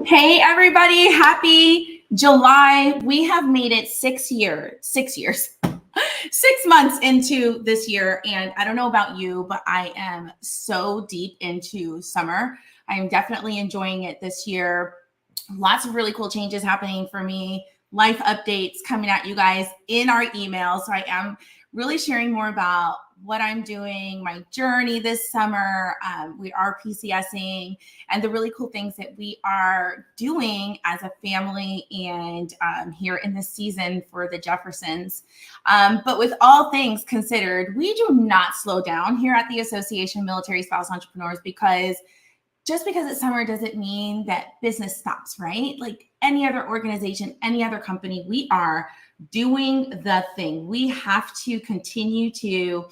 Hey everybody, happy July. We have made it 6 years, 6 months into this year. And I don't know about you, but I am so deep into summer. I am definitely enjoying it this year. Lots of really cool changes happening for me, life updates coming at you guys in our email. So I am really sharing more about what I'm doing, my journey this summer. We are PCSing and the really cool things that we are doing as a family and here in this season for the Jeffersons. But with all things considered, we do not slow down here at the Association of Military Spouse Entrepreneurs because just because it's summer doesn't mean that business stops, right? Like any other organization, any other company, we are doing the thing. We have to continue to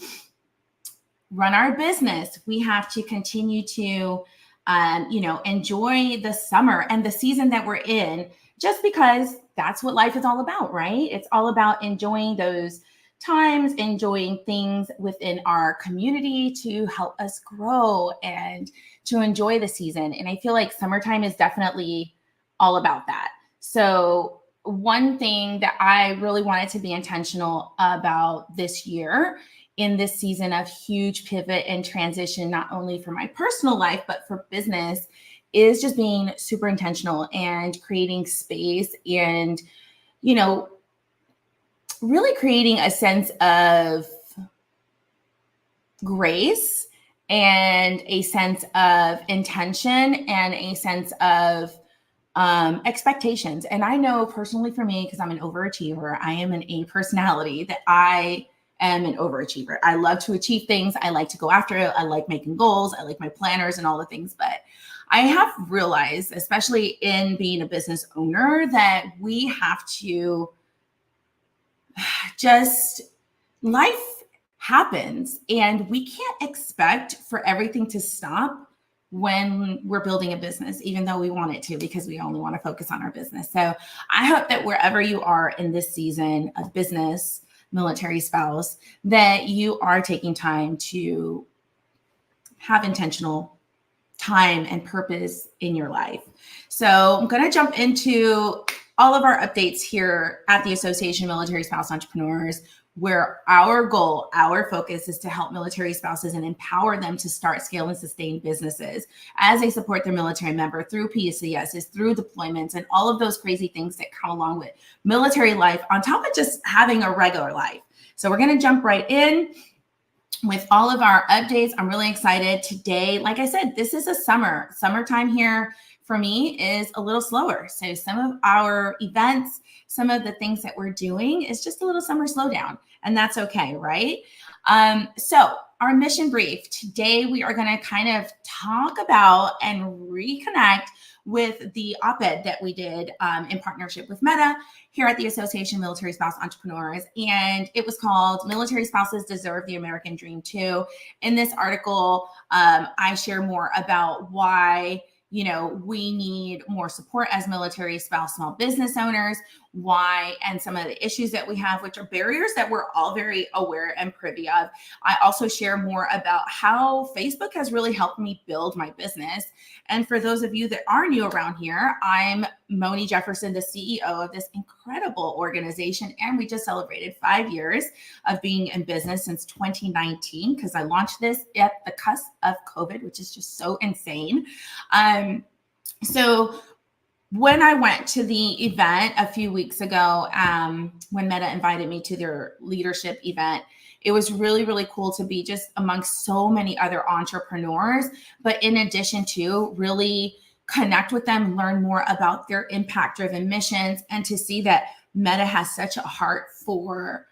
run our business. We have to continue to, enjoy the summer and the season that we're in, just because that's what life is all about, right? It's all about enjoying those times, enjoying things within our community to help us grow and to enjoy the season. And I feel like summertime is definitely all about that. So one thing that I really wanted to be intentional about this year in this season of huge pivot and transition, not only for my personal life, but for business, is just being super intentional and creating space and, really creating a sense of grace and a sense of intention and a sense of expectations. And I know personally for me, because I'm an overachiever, I am an A personality, that I am an overachiever. I love to achieve things. I like to go after it. I like making goals. I like my planners and all the things. But I have realized, especially in being a business owner, that we have to just, life happens and we can't expect for everything to stop when we're building a business, even though we want it to, because we only want to focus on our business. So I hope that wherever you are in this season of business, military spouse, that you are taking time to have intentional time and purpose in your life. So I'm going to jump into all of our updates here at the Association of Military Spouse Entrepreneurs, where our goal, our focus is to help military spouses and empower them to start, scale, and sustain businesses as they support their military member through PCSs, through deployments, and all of those crazy things that come along with military life, on top of just having a regular life. So we're going to jump right in with all of our updates. I'm really excited today. Like I said, this is a summertime here for me is a little slower. So some of our events, some of the things that we're doing is just a little summer slowdown, and that's okay, right? So our mission brief today, we are going to kind of talk about and reconnect with the op-ed that we did in partnership with Meta here at the Association of Military Spouse Entrepreneurs. And it was called Military Spouses Deserve the American Dream Too. In this article, I share more about why we need more support as military spouse small business owners, why, and some of the issues that we have, which are barriers that we're all very aware and privy of. I also share more about how Facebook has really helped me build my business. And for those of you that are new around here, I'm Moni Jefferson, the CEO of this incredible organization. And we just celebrated 5 years of being in business since 2019, because I launched this at the cusp of COVID, which is just so insane. So when I went to the event a few weeks ago, when Meta invited me to their leadership event, it was really, really cool to be just amongst so many other entrepreneurs, but in addition to really connect with them, learn more about their impact-driven missions, and to see that Meta has such a heart for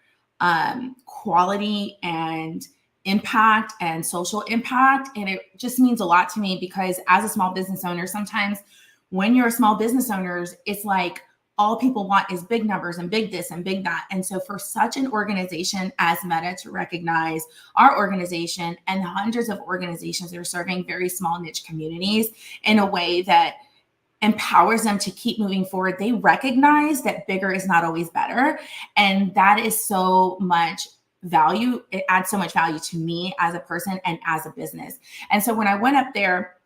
quality and impact and social impact. And it just means a lot to me because as a small business owner, sometimes when you're a small business owner, it's like all people want is big numbers and big this and big that. And so for such an organization as Meta to recognize our organization and hundreds of organizations that are serving very small niche communities in a way that empowers them to keep moving forward, they recognize that bigger is not always better. And that is so much value. It adds so much value to me as a person and as a business. And so when I went up there,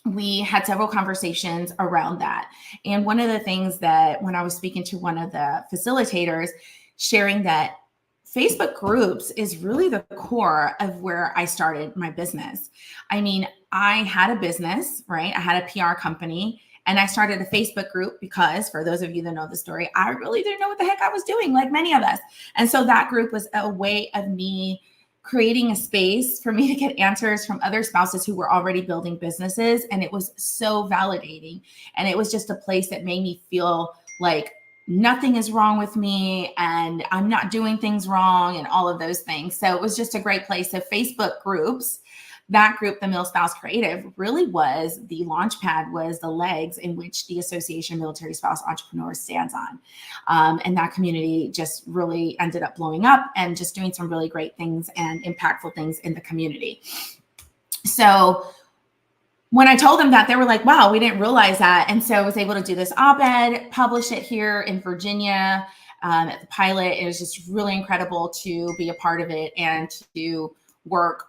we had several conversations around that. And one of the things that when I was speaking to one of the facilitators, sharing that Facebook groups is really the core of where I started my business. I mean, I had a business, right? I had a PR company and I started a Facebook group because for those of you that know the story, I really didn't know what the heck I was doing, like many of us. And so that group was a way of me creating a space for me to get answers from other spouses who were already building businesses. And it was so validating. And it was just a place that made me feel like nothing is wrong with me and I'm not doing things wrong and all of those things. So it was just a great place. So Facebook groups, that group, the Mil Spouse Creative, really was the launch pad, was the legs in which the Association of Military Spouse Entrepreneurs stands on. And that community just really ended up blowing up and just doing some really great things and impactful things in the community. So when I told them that, they were like, wow, we didn't realize that. And so I was able to do this op-ed, publish it here in Virginia at the pilot. It was just really incredible to be a part of it and to work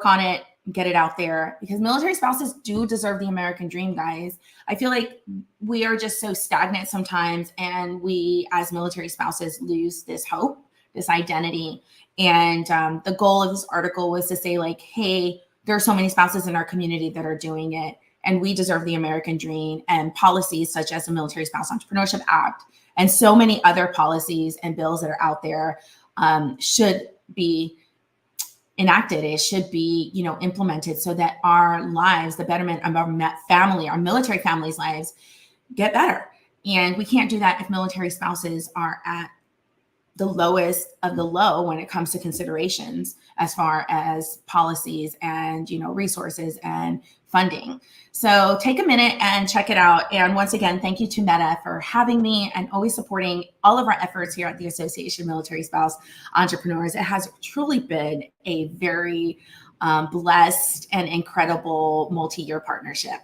on it, get it out there, because military spouses do deserve the American dream, guys. I feel like we are just so stagnant sometimes, and we as military spouses lose this hope, this identity. And the goal of this article was to say like, hey, there are so many spouses in our community that are doing it, and we deserve the American dream, and policies such as the Military Spouse Entrepreneurship Act and so many other policies and bills that are out there should be enacted. It should be, implemented so that our lives, the betterment of our family, our military families' lives get better. And we can't do that if military spouses are at the lowest of the low when it comes to considerations as far as policies and, resources and funding. So take a minute and check it out. And once again, thank you to Meta for having me and always supporting all of our efforts here at the Association of Military Spouse Entrepreneurs. It has truly been a very blessed and incredible multi-year partnership.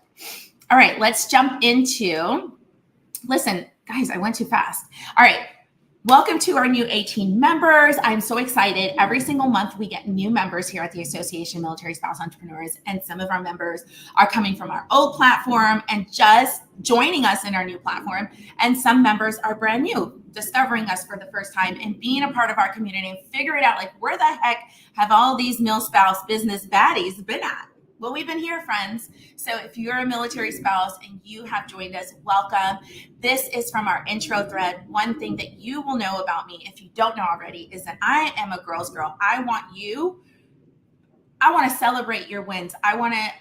All right, let's jump into, listen, guys, I went too fast. All right. Welcome to our new 18 members. I'm so excited. Every single month we get new members here at the Association of Military Spouse Entrepreneurs, and some of our members are coming from our old platform and just joining us in our new platform. And some members are brand new, discovering us for the first time and being a part of our community and figuring out like, where the heck have all these mil spouse business baddies been at? Well, we've been here, friends. So if you're a military spouse and you have joined us, welcome. This is from our intro thread. One thing that you will know about me, if you don't know already, is that I am a girl's girl. I want to celebrate your wins.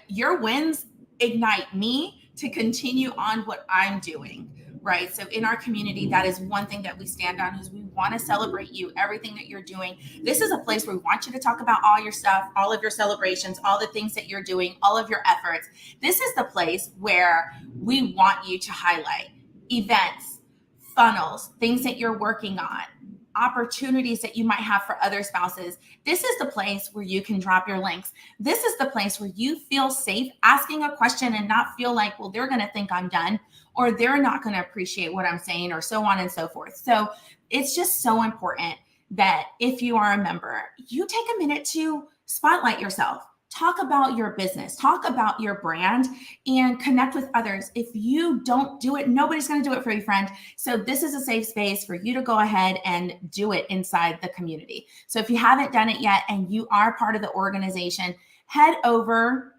Your wins ignite me to continue on what I'm doing, right? So in our community, that is one thing that we stand on, is we want to celebrate you, everything that you're doing. This is a place where we want you to talk about all your stuff, all of your celebrations, all the things that you're doing, all of your efforts. This is the place where we want you to highlight events, funnels, things that you're working on, opportunities that you might have for other spouses. This is the place where you can drop your links. This is the place where you feel safe asking a question and not feel like, well, they're going to think I'm done, or they're not going to appreciate what I'm saying, or so on and so forth. So it's just so important that if you are a member, you take a minute to spotlight yourself. Talk about your business, talk about your brand, and connect with others. If you don't do it, nobody's going to do it for you, friend. So this is a safe space for you to go ahead and do it inside the community. So if you haven't done it yet and you are part of the organization, head over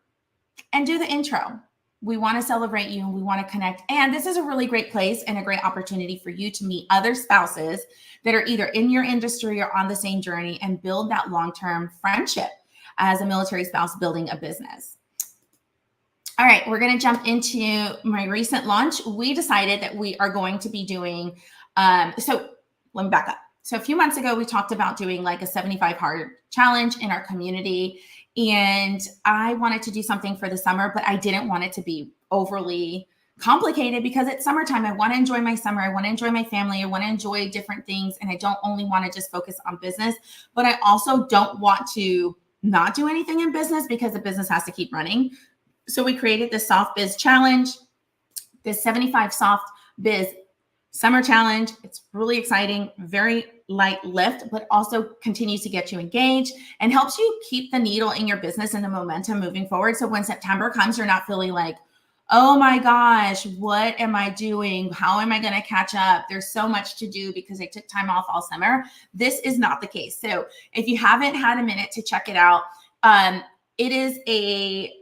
and do the intro. We want to celebrate you and we want to connect. And this is a really great place and a great opportunity for you to meet other spouses that are either in your industry or on the same journey and build that long-term friendship as a military spouse building a business. All right, we're going to jump into my recent launch. We decided that we are going to be doing, so let me back up. So a few months ago, we talked about doing like a 75 hard challenge in our community. And I wanted to do something for the summer, but I didn't want it to be overly complicated because it's summertime. I want to enjoy my summer. I want to enjoy my family. I want to enjoy different things. And I don't only want to just focus on business, but I also don't want to not do anything in business because the business has to keep running. So we created this soft biz challenge, this 75 soft biz summer challenge. It's really exciting, very light lift, but also continues to get you engaged and helps you keep the needle in your business and the momentum moving forward. So when September comes, you're not feeling like, oh my gosh, what am I doing? How am I going to catch up? There's so much to do because I took time off all summer. This is not the case. So if you haven't had a minute to check it out, it is a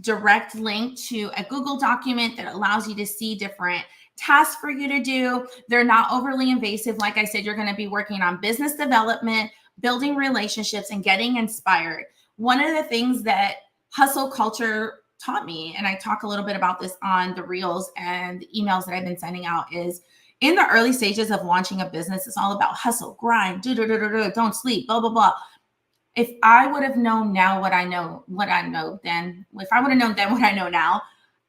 direct link to a Google document that allows you to see different tasks for you to do. They're not overly invasive. Like I said, you're going to be working on business development, building relationships, and getting inspired. One of the things that hustle culture taught me, and I talk a little bit about this on the reels and the emails that I've been sending out, is in the early stages of launching a business, it's all about hustle, grind, don't sleep, blah, blah, blah. If I would have known now what I know then, if I would have known then what I know now,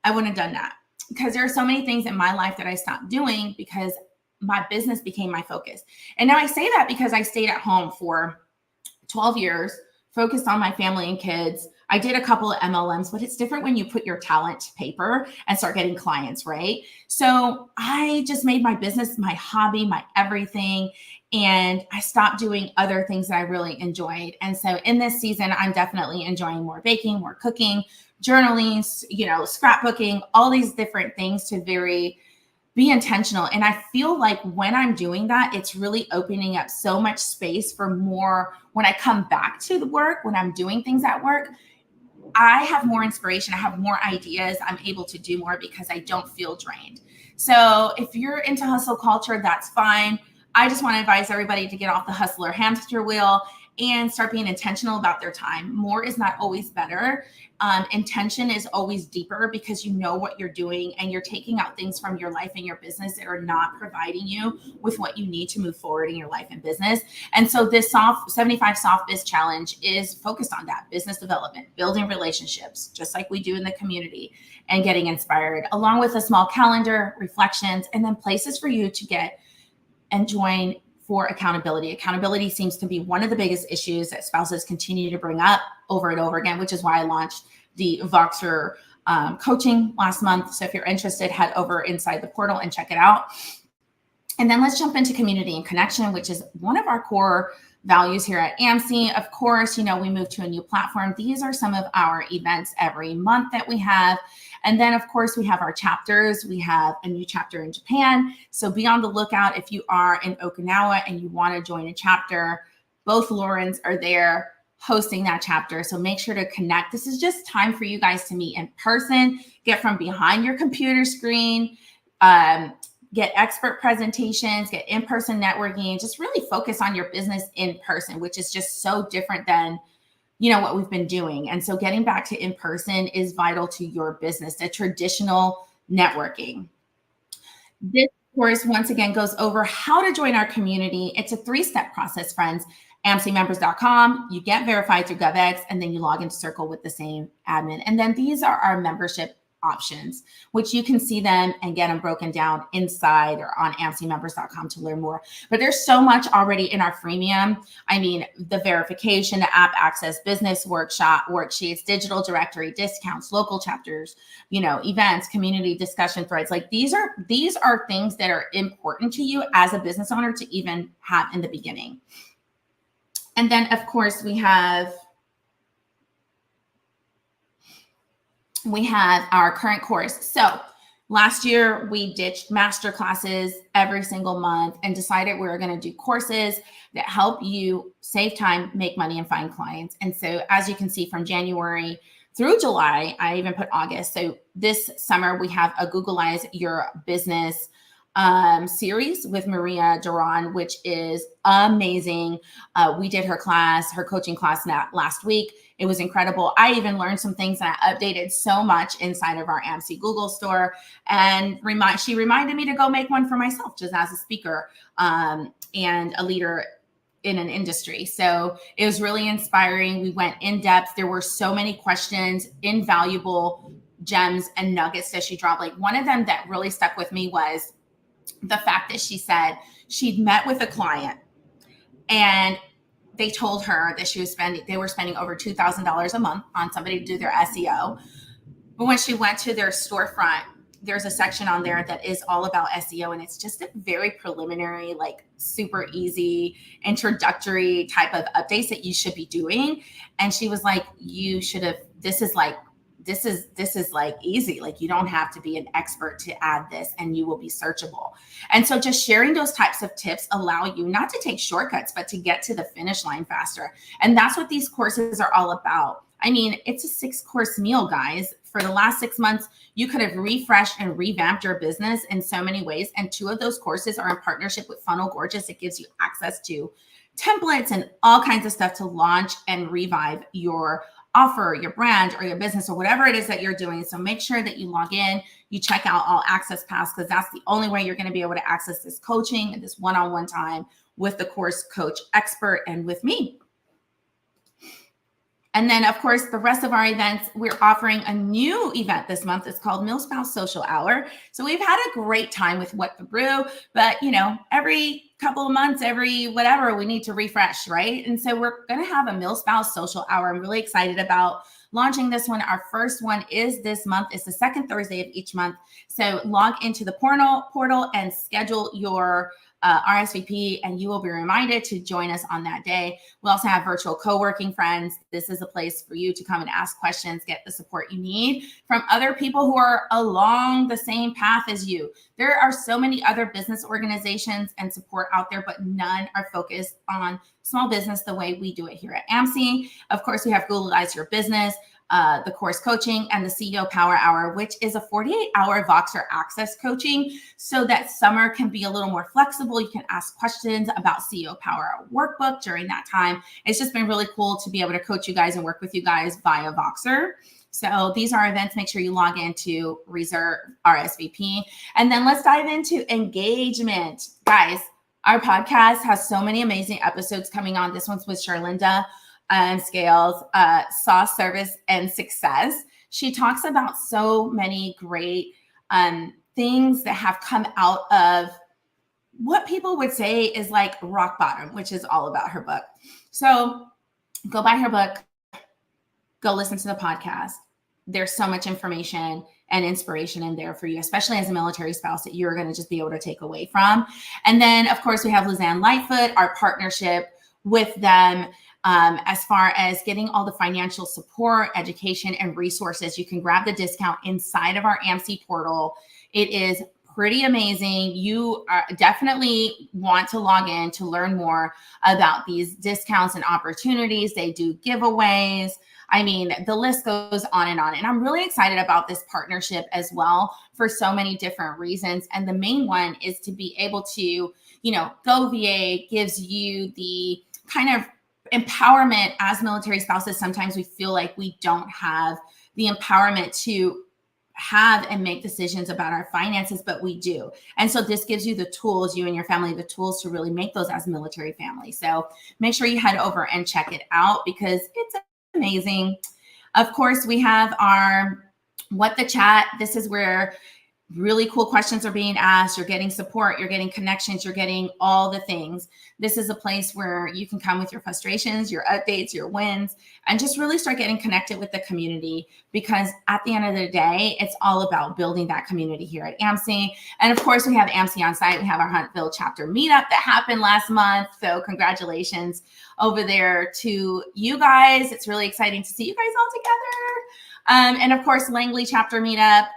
I wouldn't have done that. Because there are so many things in my life that I stopped doing because my business became my focus. And now I say that because I stayed at home for 12 years, focused on my family and kids. I did a couple of MLMs, but it's different when you put your talent to paper and start getting clients, right? So I just made my business my hobby, my everything. And I stopped doing other things that I really enjoyed. And so in this season, I'm definitely enjoying more baking, more cooking, journaling, scrapbooking, all these different things to be intentional. And I feel like when I'm doing that, it's really opening up so much space for more. When I come back to the work, when I'm doing things at work, I have more inspiration. I have more ideas. I'm able to do more because I don't feel drained. So if you're into hustle culture, that's fine. I just want to advise everybody to get off the hustler hamster wheel and start being intentional about their time. More is not always better. Intention is always deeper because you know what you're doing and you're taking out things from your life and your business that are not providing you with what you need to move forward in your life and business. And so this 75 soft biz challenge is focused on that: business development, building relationships, just like we do in the community, and getting inspired, along with a small calendar, reflections, and then places for you to get and join for accountability. Accountability seems to be one of the biggest issues that spouses continue to bring up over and over again, which is why I launched the Voxer coaching last month. So if you're interested, head over inside the portal and check it out. And then let's jump into community and connection, which is one of our core values here at AMSE. Of course, we moved to a new platform. These are some of our events every month that we have. And then, of course, we have our chapters. We have a new chapter in Japan. So be on the lookout if you are in Okinawa and you want to join a chapter. Both Laurens are there hosting that chapter. So make sure to connect. This is just time for you guys to meet in person, get from behind your computer screen, get expert presentations, get in-person networking, just really focus on your business in person, which is just so different than what we've been doing. And so getting back to in-person is vital to your business, the traditional networking. This course, once again, goes over how to join our community. It's a 3-step process, friends. AMSEmembers.com, you get verified through GovX, and then you log into Circle with the same admin. And then these are our membership options, which you can see them and get them broken down inside or on AMSEmembers.com to learn more. But there's so much already in our freemium. I mean, the verification, the app access, business worksheets, digital directory, discounts, local chapters, events, community discussion threads. Like these are things that are important to you as a business owner to even have in the beginning. And then, of course, we have our current course. So last year, we ditched master classes every single month and decided we were going to do courses that help you save time, make money, and find clients. And so as you can see, from January through July, I even put August. So this summer, we have a Googleize Your Business series with Maria Duran, which is amazing. We did her coaching class last week. It was incredible. I even learned some things that I updated so much inside of our AMSE Google store. And she reminded me to go make one for myself just as a speaker. and a leader in an industry. So it was really inspiring. We went in depth. There were so many questions, invaluable gems and nuggets that she dropped. Like one of them that really stuck with me was the fact that she said she'd met with a client and they told her that they were spending over $2,000 a month on somebody to do their SEO. But when she went to their storefront, there's a section on there that is all about SEO, and it's just a very preliminary, like super easy introductory type of updates that you should be doing. And she was like, this is like easy. Like you don't have to be an expert to add this and you will be searchable. And so just sharing those types of tips allow you not to take shortcuts, but to get to the finish line faster. And that's what these courses are all about. I mean, it's a 6-course meal, guys. For the last 6 months, you could have refreshed and revamped your business in so many ways. And 2 of those courses are in partnership with Funnel Gorgeous. It gives you access to templates and all kinds of stuff to launch and revive your offer, your brand, or your business, or whatever it is that you're doing. So make sure that you log in, you check out All Access Pass, because that's the only way you're going to be able to access this coaching and this one-on-one time with the course coach expert and with me. And then, of course, the rest of our events, we're offering a new event this month. It's called MilSpouse Social Hour. So we've had a great time with What the Brew, but every couple of months, every whatever, we need to refresh, right? And so we're going to have a MilSpouse Social Hour. I'm really excited about launching this one. Our first one is this month. It's the second Thursday of each month. So log into the portal and schedule your RSVP, and you will be reminded to join us on that day. We also have virtual co-working friends. This is a place for you to come and ask questions, get the support you need from other people who are along the same path as you. There are so many other business organizations and support out there, but none are focused on small business the way we do it here at AMSE. Of course, we have Googlize Your Business, the course coaching, and the CEO Power Hour, which is a 48-hour Voxer access coaching so that summer can be a little more flexible. You can ask questions about CEO Power workbook during that time. It's just been really cool to be able to coach you guys and work with you guys via Voxer. So these are events. Make sure you log in to reserve RSVP. And then let's dive into engagement. Guys, our podcast has so many amazing episodes coming on. This one's with Charlinda Scales, Sauce, Service, and Success. She talks about so many great things that have come out of what people would say is like rock bottom, which is all about her book. So go buy her book, go listen to the podcast. There's so much information and inspiration in there for you, especially as a military spouse, that you're going to just be able to take away from. And then, of course, we have Lizanne Lightfoot, our partnership with them. As far as getting all the financial support, education, and resources, you can grab the discount inside of our AMSE portal. It is pretty amazing. You definitely want to log in to learn more about these discounts and opportunities. They do giveaways. I mean, the list goes on. And I'm really excited about this partnership as well for so many different reasons. And the main one is to be able to, Go VA gives you the kind of empowerment as military spouses. Sometimes we feel like we don't have the empowerment to have and make decisions about our finances, but we do. And so this gives you the tools, you and your family, the tools to really make those as military family. So make sure you head over and check it out because it's amazing. Of course, we have our What the Chat. This is where really cool questions are being asked. You're getting support, you're getting connections, you're getting all the things. This is a place where you can come with your frustrations, your updates, your wins, and just really start getting connected with the community, because at the end of the day, it's all about building that community here at AMSE. And of course, we have AMSE on site. We have our Huntsville chapter meetup that happened last month. So congratulations over there to you guys. It's really exciting to see you guys all together. And of course, Langley chapter meetup,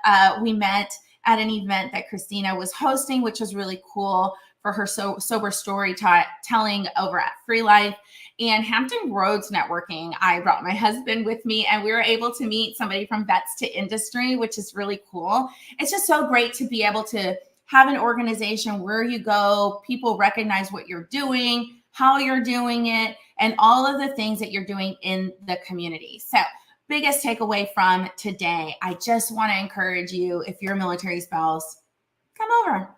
we met at an event that Christina was hosting, which was really cool for her sober storytelling over at Free Life. And Hampton Roads networking, I brought my husband with me, and we were able to meet somebody from Vets to Industry, which is really cool. It's just so great to be able to have an organization where you go, people recognize what you're doing, how you're doing it, and all of the things that you're doing in the community. So biggest takeaway from today, I just want to encourage you, if you're a military spouse, come over,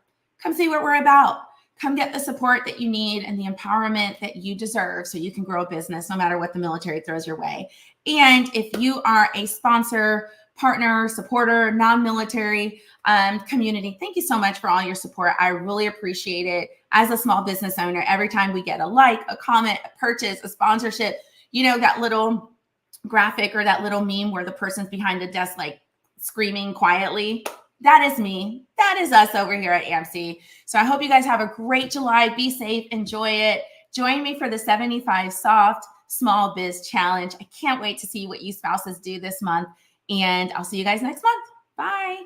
come see what we're about. come get the support that you need and the empowerment that you deserve so you can grow a business no matter what the military throws your way. And if you are a sponsor, partner, supporter, non-military community, thank you so much for all your support. I really appreciate it. As a small business owner, every time we get a like, a comment, a purchase, a sponsorship, you know, that little graphic or that little meme where the person's behind the desk like screaming quietly, that is me. That is us over here at AMSE. So I hope you guys have a great July. Be safe. Enjoy it. Join me for the 75 Soft Small Biz Challenge. I can't wait to see what you spouses do this month. And I'll see you guys next month. Bye.